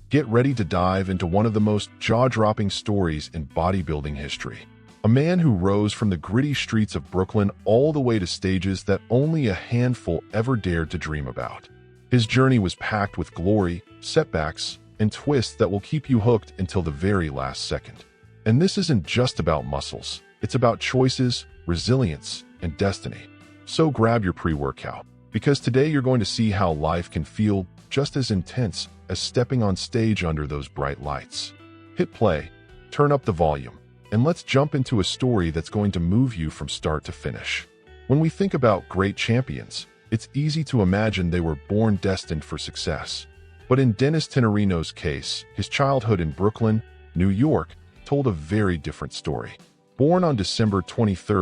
Get ready to dive into one of the most jaw-dropping stories in bodybuilding history. A man who rose from the gritty streets of Brooklyn all the way to stages that only a handful ever dared to dream about. His journey was packed with glory, setbacks, and twists that will keep you hooked until the very last second. And this isn't just about muscles. It's about choices, resilience, and destiny. So grab your pre-workout, because today you're going to see how life can feel just as intense as stepping on stage under those bright lights. Hit play, turn up the volume, and let's jump into a story that's going to move you from start to finish. When we think about great champions, it's easy to imagine they were born destined for success. But in Dennis Tinerino's case, his childhood in Brooklyn, New York, told a very different story. Born on December 23,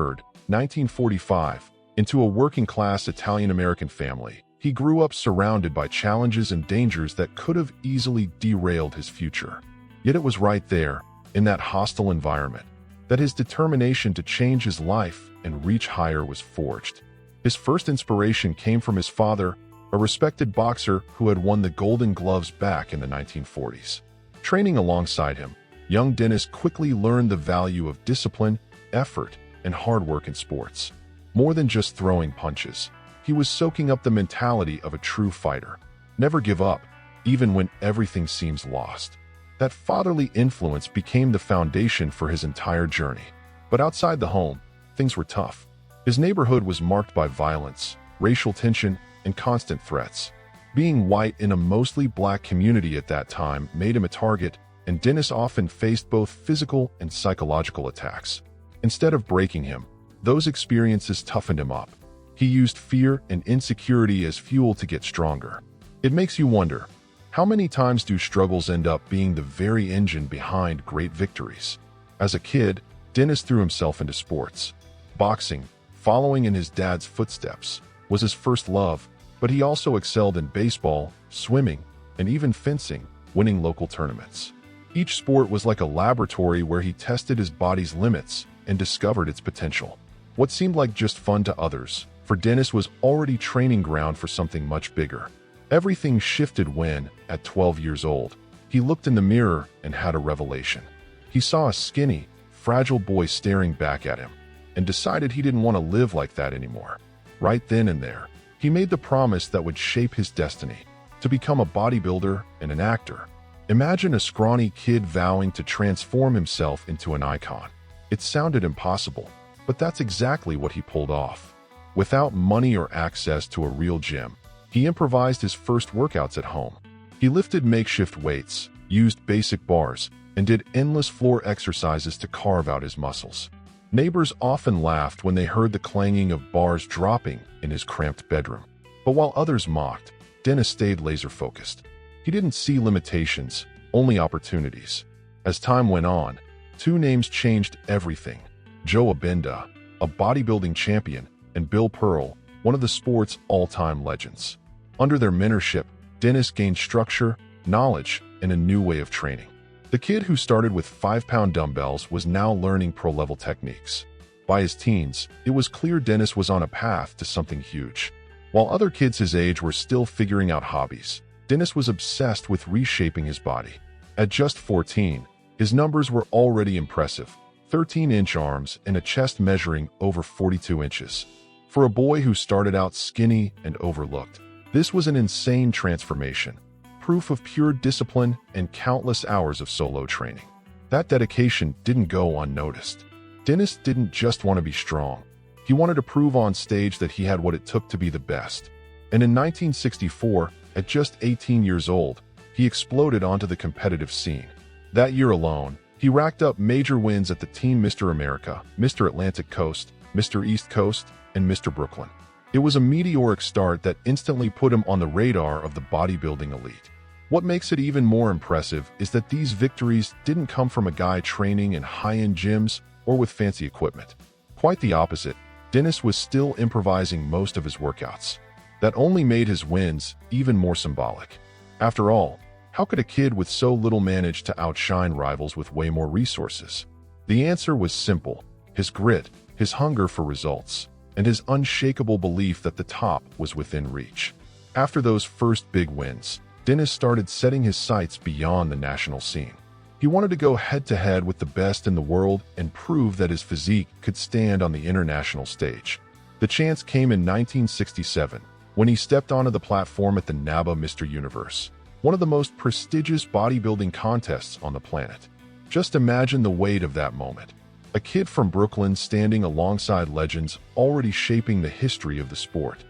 1945, into a working-class Italian-American family, he grew up surrounded by challenges and dangers that could have easily derailed his future. Yet it was right there, in that hostile environment, that his determination to change his life and reach higher was forged. His first inspiration came from his father, a respected boxer who had won the Golden Gloves back in the 1940s. Training alongside him, young Dennis quickly learned the value of discipline, effort, and hard work in sports. More than just throwing punches, he was soaking up the mentality of a true fighter. Never give up, even when everything seems lost. That fatherly influence became the foundation for his entire journey. But outside the home, things were tough. His neighborhood was marked by violence, racial tension, and constant threats. Being white in a mostly black community at that time made him a target, and Dennis often faced both physical and psychological attacks. Instead of breaking him, those experiences toughened him up. He used fear and insecurity as fuel to get stronger. It makes you wonder, how many times do struggles end up being the very engine behind great victories? As a kid, Dennis threw himself into sports. Boxing, following in his dad's footsteps, was his first love, but he also excelled in baseball, swimming, and even fencing, winning local tournaments. Each sport was like a laboratory where he tested his body's limits and discovered its potential. What seemed like just fun to others, for Dennis was already training ground for something much bigger. Everything shifted when, at 12 years old, he looked in the mirror and had a revelation. He saw a skinny, fragile boy staring back at him, and decided he didn't want to live like that anymore. Right then and there, he made the promise that would shape his destiny, to become a bodybuilder and an actor. Imagine a scrawny kid vowing to transform himself into an icon. It sounded impossible, but that's exactly what he pulled off. Without money or access to a real gym, he improvised his first workouts at home. He lifted makeshift weights, used basic bars, and did endless floor exercises to carve out his muscles. Neighbors often laughed when they heard the clanging of bars dropping in his cramped bedroom. But while others mocked, Dennis stayed laser-focused. He didn't see limitations, only opportunities. As time went on, two names changed everything. Joe Abenda, a bodybuilding champion, and Bill Pearl, one of the sport's all-time legends. Under their mentorship, Dennis gained structure, knowledge, and a new way of training. The kid who started with 5-pound dumbbells was now learning pro-level techniques. By his teens, it was clear Dennis was on a path to something huge. While other kids his age were still figuring out hobbies, Dennis was obsessed with reshaping his body. At just 14, his numbers were already impressive: 13-inch arms and a chest measuring over 42 inches. For a boy who started out skinny and overlooked, this was an insane transformation, proof of pure discipline and countless hours of solo training. That dedication didn't go unnoticed. Dennis didn't just want to be strong. He wanted to prove on stage that he had what it took to be the best. And in 1964, at just 18 years old, he exploded onto the competitive scene. That year alone, he racked up major wins at the Team Mr. America, Mr. Atlantic Coast, Mr. East Coast, and Mr. Brooklyn. It was a meteoric start that instantly put him on the radar of the bodybuilding elite. What makes it even more impressive is that these victories didn't come from a guy training in high-end gyms or with fancy equipment. Quite the opposite, Dennis was still improvising most of his workouts. That only made his wins even more symbolic. After all, how could a kid with so little manage to outshine rivals with way more resources? The answer was simple: his grit, his hunger for results, and his unshakable belief that the top was within reach. After those first big wins, Dennis started setting his sights beyond the national scene. He wanted to go head-to-head with the best in the world and prove that his physique could stand on the international stage. The chance came in 1967, when he stepped onto the platform at the NABA Mr. Universe, one of the most prestigious bodybuilding contests on the planet. Just imagine the weight of that moment. A kid from Brooklyn standing alongside legends already shaping the history of the sport.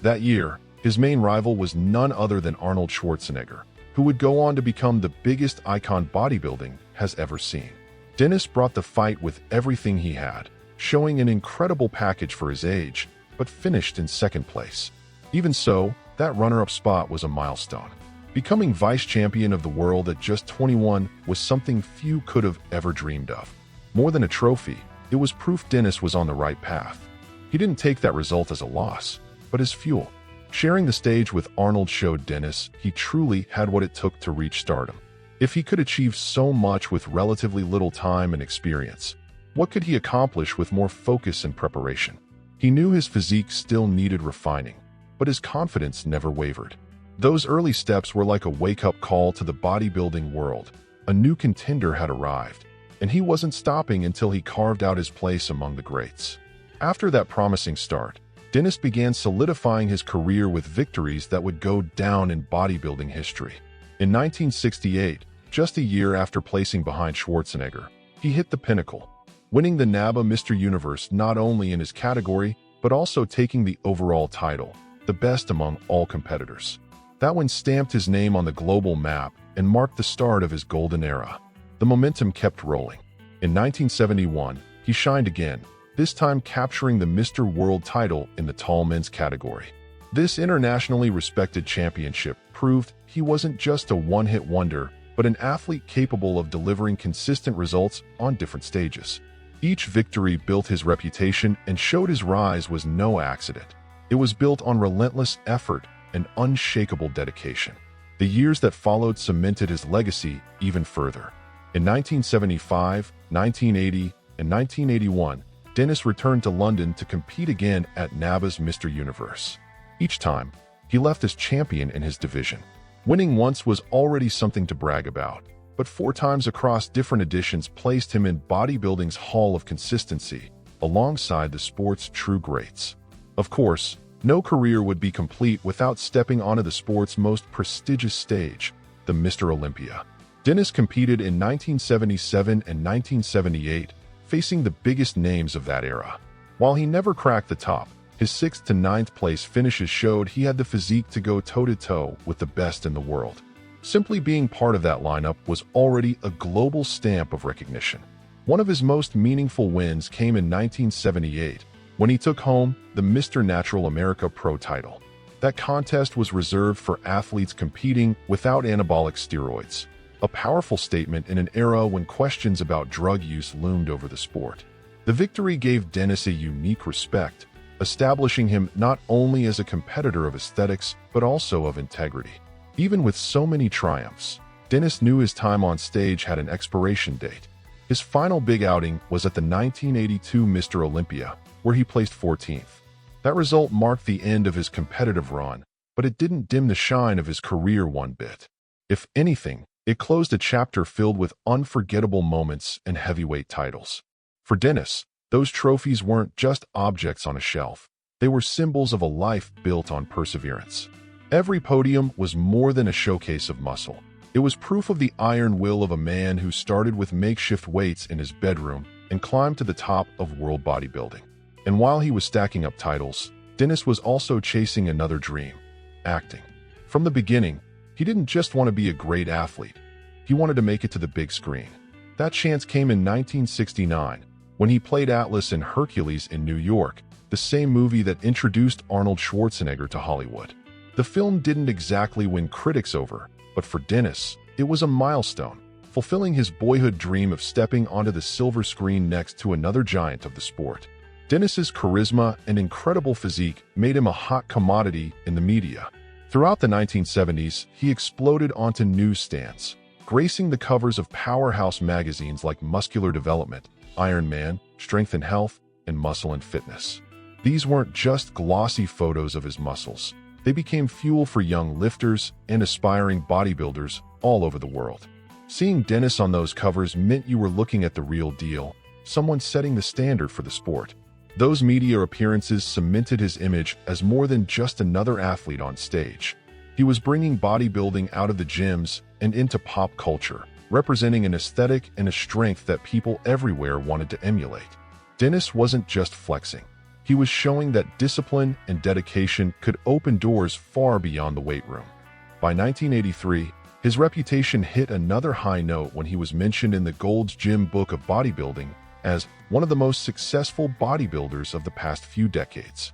That year, his main rival was none other than Arnold Schwarzenegger, who would go on to become the biggest icon bodybuilding has ever seen. Dennis brought the fight with everything he had, showing an incredible package for his age, but finished in second place. Even so, that runner-up spot was a milestone. Becoming vice champion of the world at just 21 was something few could have ever dreamed of. More than a trophy, it was proof Dennis was on the right path. He didn't take that result as a loss, but as fuel. Sharing the stage with Arnold showed Dennis he truly had what it took to reach stardom. If he could achieve so much with relatively little time and experience, what could he accomplish with more focus and preparation? He knew his physique still needed refining, but his confidence never wavered. Those early steps were like a wake-up call to the bodybuilding world. A new contender had arrived, and he wasn't stopping until he carved out his place among the greats. After that promising start, Dennis began solidifying his career with victories that would go down in bodybuilding history. In 1968, just a year after placing behind Schwarzenegger, he hit the pinnacle, winning the NABA Mr. Universe not only in his category, but also taking the overall title, the best among all competitors. That win stamped his name on the global map and marked the start of his golden era. The momentum kept rolling. In 1971, he shined again, this time capturing the Mr. World title in the tall men's category. This internationally respected championship proved he wasn't just a one-hit wonder, but an athlete capable of delivering consistent results on different stages. Each victory built his reputation and showed his rise was no accident. It was built on relentless effort and unshakable dedication. The years that followed cemented his legacy even further. In 1975, 1980, and 1981, Dennis returned to London to compete again at NABA's Mr. Universe. Each time, he left as champion in his division. Winning once was already something to brag about, but 4 times across different editions placed him in bodybuilding's Hall of Consistency, alongside the sport's true greats. Of course, no career would be complete without stepping onto the sport's most prestigious stage, the Mr. Olympia. Dennis competed in 1977 and 1978, facing the biggest names of that era. While he never cracked the top, his 6th to 9th place finishes showed he had the physique to go toe-to-toe with the best in the world. Simply being part of that lineup was already a global stamp of recognition. One of his most meaningful wins came in 1978, when he took home the Mr. Natural America Pro title. That contest was reserved for athletes competing without anabolic steroids, a powerful statement in an era when questions about drug use loomed over the sport. The victory gave Dennis a unique respect, establishing him not only as a competitor of aesthetics, but also of integrity. Even with so many triumphs, Dennis knew his time on stage had an expiration date. His final big outing was at the 1982 Mr. Olympia, where he placed 14th. That result marked the end of his competitive run, but it didn't dim the shine of his career one bit. If anything, it closed a chapter filled with unforgettable moments and heavyweight titles. For Dennis, those trophies weren't just objects on a shelf. They were symbols of a life built on perseverance. Every podium was more than a showcase of muscle. It was proof of the iron will of a man who started with makeshift weights in his bedroom and climbed to the top of world bodybuilding. And while he was stacking up titles, Dennis was also chasing another dream: acting. From the beginning, he didn't just want to be a great athlete. He wanted to make it to the big screen. That chance came in 1969, when he played Atlas in Hercules in New York, the same movie that introduced Arnold Schwarzenegger to Hollywood. The film didn't exactly win critics over, but for Dennis, it was a milestone, fulfilling his boyhood dream of stepping onto the silver screen next to another giant of the sport. Dennis's charisma and incredible physique made him a hot commodity in the media. Throughout the 1970s, he exploded onto newsstands, gracing the covers of powerhouse magazines like Muscular Development, Iron Man, Strength and Health, and Muscle and Fitness. These weren't just glossy photos of his muscles. They became fuel for young lifters and aspiring bodybuilders all over the world. Seeing Dennis on those covers meant you were looking at the real deal, someone setting the standard for the sport. Those media appearances cemented his image as more than just another athlete on stage. He was bringing bodybuilding out of the gyms and into pop culture, representing an aesthetic and a strength that people everywhere wanted to emulate. Dennis wasn't just flexing. He was showing that discipline and dedication could open doors far beyond the weight room. By 1983, his reputation hit another high note when he was mentioned in the Gold's Gym Book of Bodybuilding as one of the most successful bodybuilders of the past few decades.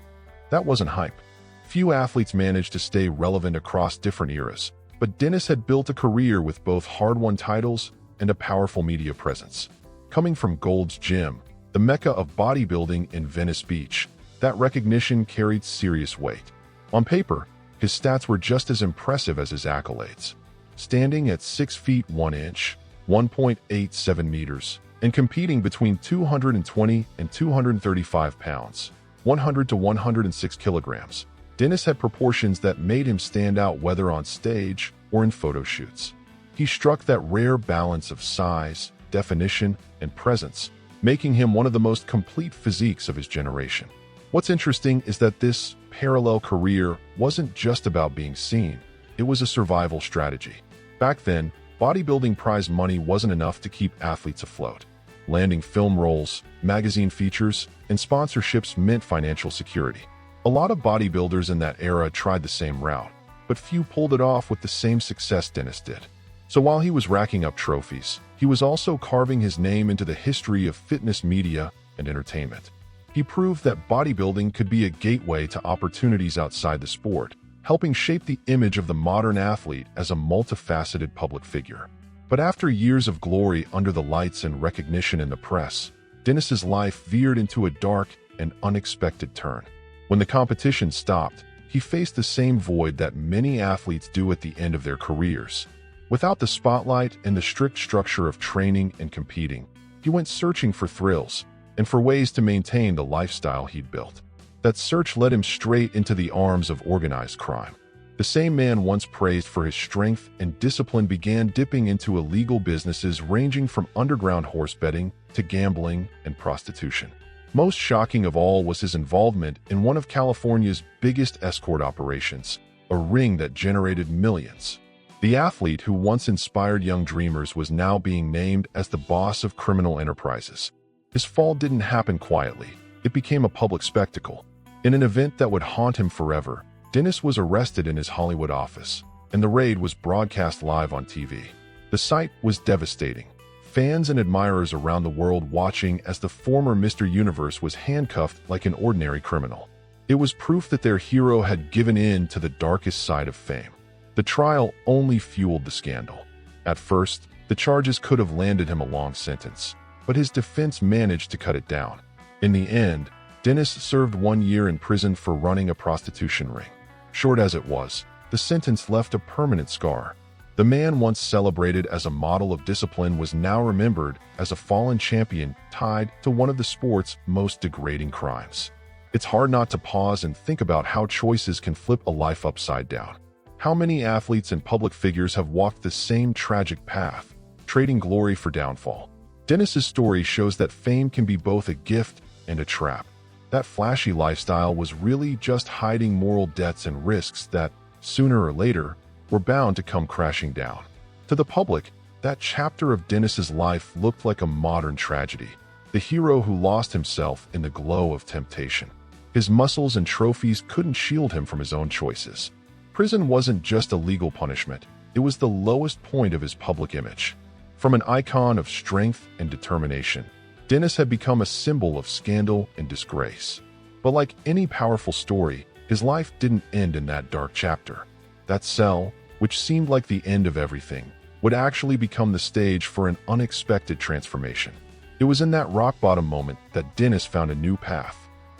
That wasn't hype. Few athletes managed to stay relevant across different eras, but Dennis had built a career with both hard-won titles and a powerful media presence. Coming from Gold's Gym, the mecca of bodybuilding in Venice Beach, that recognition carried serious weight. On paper, his stats were just as impressive as his accolades. Standing at 6 feet 1 inch, 1.87 meters, and competing between 220 and 235 pounds, 100 to 106 kilograms, Dennis had proportions that made him stand out whether on stage or in photo shoots. He struck that rare balance of size, definition, and presence, making him one of the most complete physiques of his generation. What's interesting is that this parallel career wasn't just about being seen, it was a survival strategy. Back then, bodybuilding prize money wasn't enough to keep athletes afloat. Landing film roles, magazine features, and sponsorships meant financial security. A lot of bodybuilders in that era tried the same route, but few pulled it off with the same success Dennis did. So while he was racking up trophies, he was also carving his name into the history of fitness media and entertainment. He proved that bodybuilding could be a gateway to opportunities outside the sport, helping shape the image of the modern athlete as a multifaceted public figure. But after years of glory under the lights and recognition in the press, Dennis's life veered into a dark and unexpected turn. When the competition stopped, he faced the same void that many athletes do at the end of their careers. Without the spotlight and the strict structure of training and competing, he went searching for thrills and for ways to maintain the lifestyle he'd built. That search led him straight into the arms of organized crime. The same man once praised for his strength and discipline began dipping into illegal businesses ranging from underground horse betting to gambling and prostitution. Most shocking of all was his involvement in one of California's biggest escort operations, a ring that generated millions. The athlete who once inspired young dreamers was now being named as the boss of criminal enterprises. His fall didn't happen quietly. It became a public spectacle. In an event that would haunt him forever, Dennis was arrested in his Hollywood office, and the raid was broadcast live on TV. The sight was devastating. Fans and admirers around the world watching as the former Mr. Universe was handcuffed like an ordinary criminal. It was proof that their hero had given in to the darkest side of fame. The trial only fueled the scandal. At first, the charges could have landed him a long sentence, but his defense managed to cut it down. In the end, Dennis served 1 year in prison for running a prostitution ring. Short as it was, the sentence left a permanent scar. The man once celebrated as a model of discipline was now remembered as a fallen champion tied to one of the sport's most degrading crimes. It's hard not to pause and think about how choices can flip a life upside down. How many athletes and public figures have walked the same tragic path, trading glory for downfall? Dennis's story shows that fame can be both a gift and a trap. That flashy lifestyle was really just hiding moral debts and risks that, sooner or later, were bound to come crashing down. To the public, that chapter of Dennis's life looked like a modern tragedy, the hero who lost himself in the glow of temptation. His muscles and trophies couldn't shield him from his own choices. Prison wasn't just a legal punishment, it was the lowest point of his public image. From an icon of strength and determination, Dennis had become a symbol of scandal and disgrace. But like any powerful story, his life didn't end in that dark chapter. That cell, which seemed like the end of everything, would actually become the stage for an unexpected transformation. It was in that rock-bottom moment that Dennis found a new path.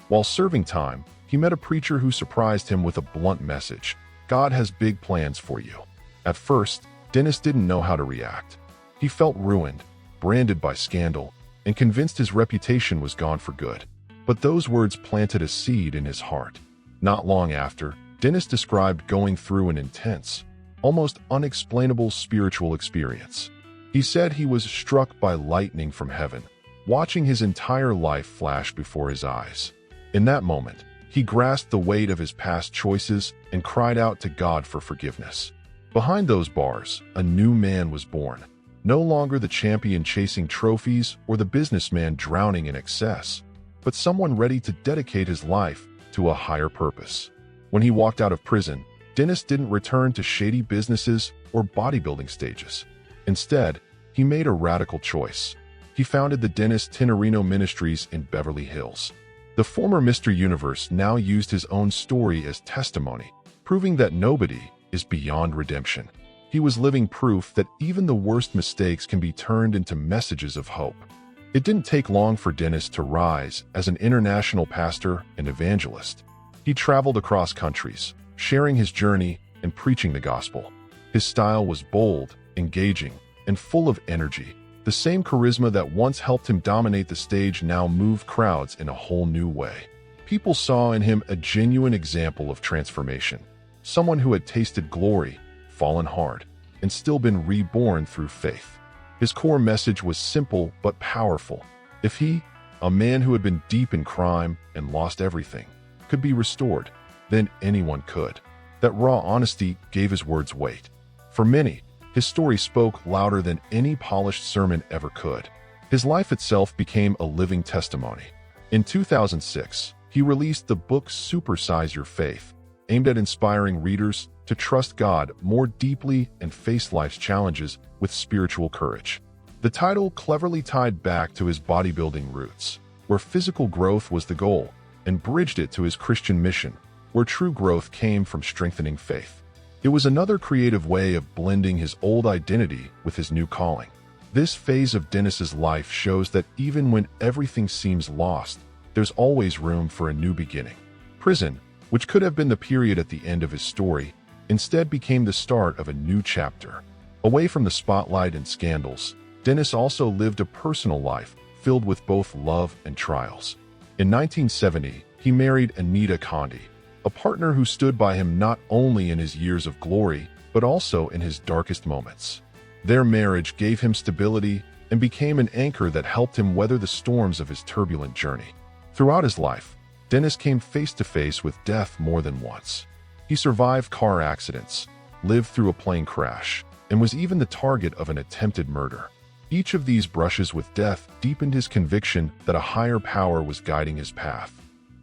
While serving time, he met a preacher who surprised him with a blunt message: God has big plans for you. At first, Dennis didn't know how to react. He felt ruined, branded by scandal, and convinced his reputation was gone for good. But those words planted a seed in his heart. Not long after, Dennis described going through an intense, almost unexplainable spiritual experience. He said he was struck by lightning from heaven, watching his entire life flash before his eyes. In that moment, he grasped the weight of his past choices and cried out to God for forgiveness. Behind those bars, a new man was born, no longer the champion chasing trophies or the businessman drowning in excess, but someone ready to dedicate his life to a higher purpose. When he walked out of prison, Dennis didn't return to shady businesses or bodybuilding stages. Instead, he made a radical choice. He founded the Dennis Tinerino Ministries in Beverly Hills. The former Mr. Universe now used his own story as testimony, proving that nobody is beyond redemption. He was living proof that even the worst mistakes can be turned into messages of hope. It didn't take long for Dennis to rise as an international pastor and evangelist. He traveled across countries, sharing his journey and preaching the gospel. His style was bold, engaging, and full of energy. The same charisma that once helped him dominate the stage now moved crowds in a whole new way. People saw in him a genuine example of transformation, someone who had tasted glory, fallen hard, and still been reborn through faith. His core message was simple but powerful. If he, a man who had been deep in crime and lost everything, could be restored, then anyone could. That raw honesty gave his words weight. For many, his story spoke louder than any polished sermon ever could. His life itself became a living testimony. In 2006, he released the book Supersize Your Faith, aimed at inspiring readers to trust God more deeply and face life's challenges with spiritual courage. The title cleverly tied back to his bodybuilding roots, where physical growth was the goal, and bridged it to his Christian mission, where true growth came from strengthening faith. It was another creative way of blending his old identity with his new calling. This phase of Dennis's life shows that even when everything seems lost, there's always room for a new beginning. Prison, which could have been the period at the end of his story, instead became the start of a new chapter. Away from the spotlight and scandals, Dennis also lived a personal life filled with both love and trials. In 1970, he married Anita Condi, a partner who stood by him not only in his years of glory, but also in his darkest moments. Their marriage gave him stability and became an anchor that helped him weather the storms of his turbulent journey. Throughout his life, Dennis came face to face with death more than once. He survived car accidents, lived through a plane crash, and was even the target of an attempted murder. Each of these brushes with death deepened his conviction that a higher power was guiding his path.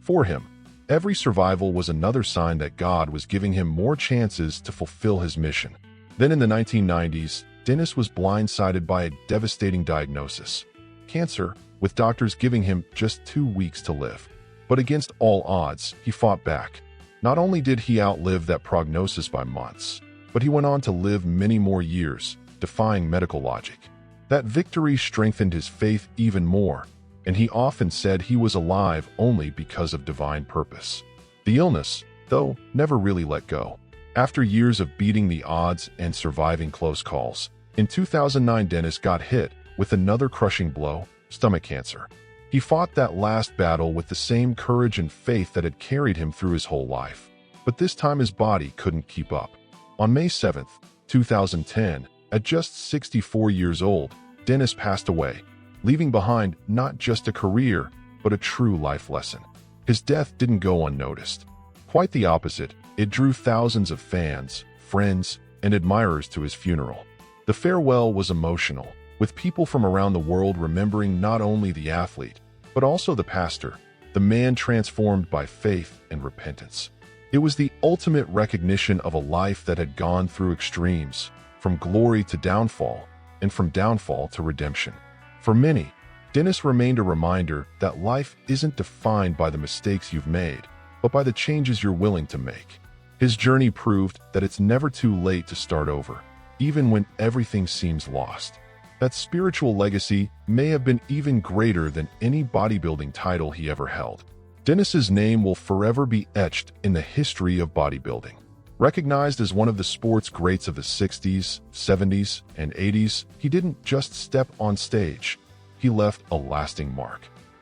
For him, every survival was another sign that God was giving him more chances to fulfill his mission. Then in the 1990s, Dennis was blindsided by a devastating diagnosis: cancer, with doctors giving him just 2 weeks to live. But against all odds, he fought back. Not only did he outlive that prognosis by months, but he went on to live many more years, defying medical logic. That victory strengthened his faith even more, and he often said he was alive only because of divine purpose. The illness, though, never really let go. After years of beating the odds and surviving close calls, in 2009 Dennis got hit with another crushing blow: stomach cancer. He fought that last battle with the same courage and faith that had carried him through his whole life. But this time his body couldn't keep up. On May 7, 2010, at just 64 years old, Dennis passed away, leaving behind not just a career, but a true life lesson. His death didn't go unnoticed. Quite the opposite, it drew thousands of fans, friends, and admirers to his funeral. The farewell was emotional, with people from around the world remembering not only the athlete, but also the pastor, the man transformed by faith and repentance. It was the ultimate recognition of a life that had gone through extremes, from glory to downfall, and from downfall to redemption. For many, Dennis remained a reminder that life isn't defined by the mistakes you've made, but by the changes you're willing to make. His journey proved that it's never too late to start over, even when everything seems lost. That spiritual legacy may have been even greater than any bodybuilding title he ever held. Dennis's name will forever be etched in the history of bodybuilding. Recognized as one of the sport's greats of the 60s, 70s, and 80s, he didn't just step on stage. He left a lasting mark.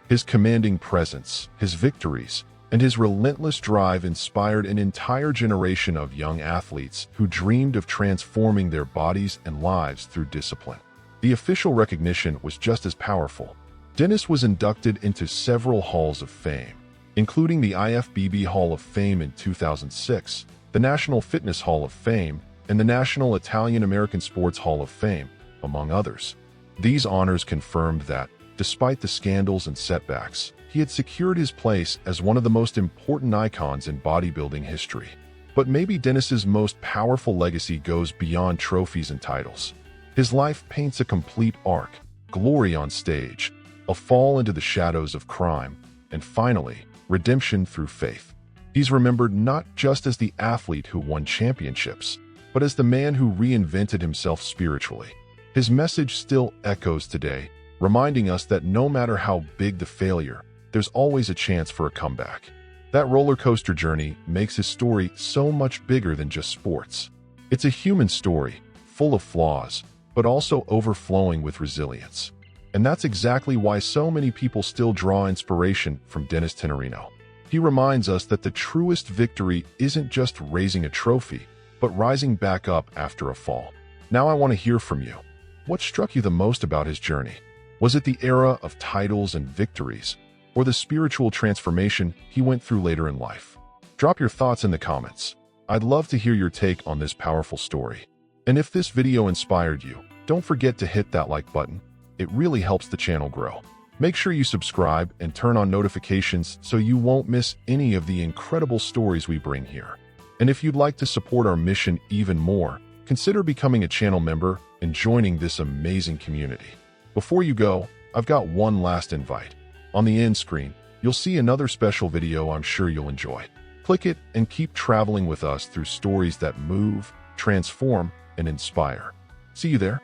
His commanding presence, his victories, and his relentless drive inspired an entire generation of young athletes who dreamed of transforming their bodies and lives through discipline. The official recognition was just as powerful. Dennis was inducted into several halls of fame, including the IFBB Hall of Fame in 2006, the National Fitness Hall of Fame, and the National Italian-American Sports Hall of Fame, among others. These honors confirmed that, despite the scandals and setbacks, he had secured his place as one of the most important icons in bodybuilding history. But maybe Dennis's most powerful legacy goes beyond trophies and titles. His life paints a complete arc: glory on stage, a fall into the shadows of crime, and finally, redemption through faith. He's remembered not just as the athlete who won championships, but as the man who reinvented himself spiritually. His message still echoes today, reminding us that no matter how big the failure, there's always a chance for a comeback. That roller coaster journey makes his story so much bigger than just sports. It's a human story, full of flaws, but also overflowing with resilience. And that's exactly why so many people still draw inspiration from Dennis Tinerino. He reminds us that the truest victory isn't just raising a trophy, but rising back up after a fall. Now I want to hear from you. What struck you the most about his journey? Was it the era of titles and victories, or the spiritual transformation he went through later in life? Drop your thoughts in the comments. I'd love to hear your take on this powerful story. And if this video inspired you, don't forget to hit that like button. It really helps the channel grow. Make sure you subscribe and turn on notifications so you won't miss any of the incredible stories we bring here. And if you'd like to support our mission even more, consider becoming a channel member and joining this amazing community. Before you go, I've got one last invite. On the end screen, you'll see another special video I'm sure you'll enjoy. Click it and keep traveling with us through stories that move, transform, and inspire. See you there.